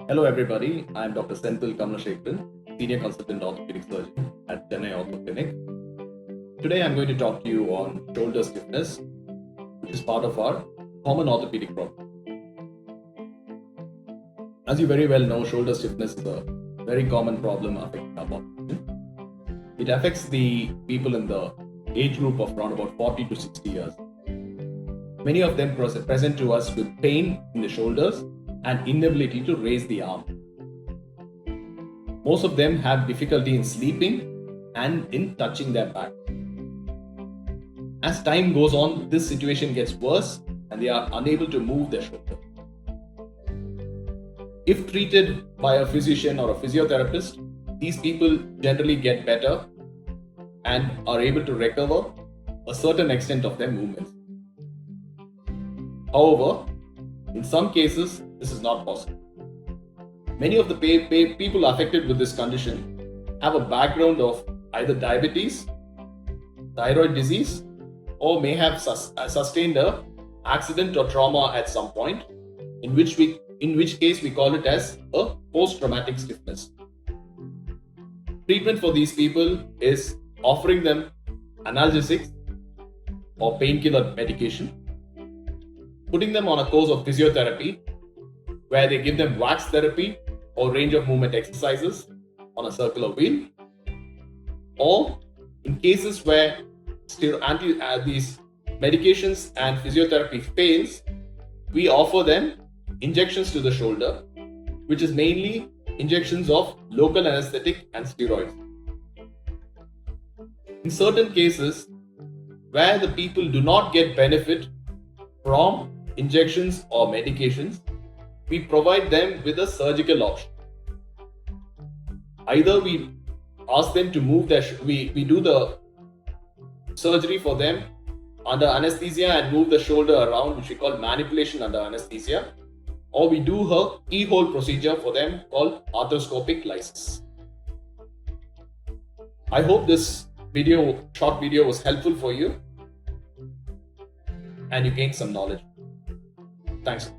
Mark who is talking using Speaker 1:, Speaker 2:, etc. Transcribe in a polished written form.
Speaker 1: Hello everybody, I am Dr. Senthil Kamalasekaran, Senior Consultant Orthopaedic Surgeon at Chennai Ortho Clinic. Today I am going to talk to you on shoulder stiffness, which is part of our common orthopedic problem. As you very well know, shoulder stiffness is a very common problem affecting our population. It affects the people in the age group of around about 40 to 60 years. Many of them present to us with pain in the shoulders and inability to raise the arm. Most of them have difficulty in sleeping and in touching their back. As time goes on, this situation gets worse and they are unable to move their shoulder. If treated by a physician or a physiotherapist, these people generally get better and are able to recover a certain extent of their movements. However, in some cases, this is not possible. Many of the people affected with this condition have a background of either diabetes, thyroid disease, or may have sustained an accident or trauma at some point, in which case we call it as a post-traumatic stiffness. Treatment for these people is offering them analgesics or painkiller medication, putting them on a course of physiotherapy where they give them wax therapy or range of movement exercises on a circular wheel, or in cases where these medications and physiotherapy fails, we offer them injections to the shoulder, which is mainly injections of local anesthetic and steroids. In certain cases where the people do not get benefit from injections or medications, we provide them with a surgical option. Either we ask them to move we do the surgery for them under anesthesia and move the shoulder around, which we call manipulation under anesthesia, or we do a keyhole procedure for them called arthroscopic lysis. I hope this short video was helpful for you and you gained some knowledge. Thanks.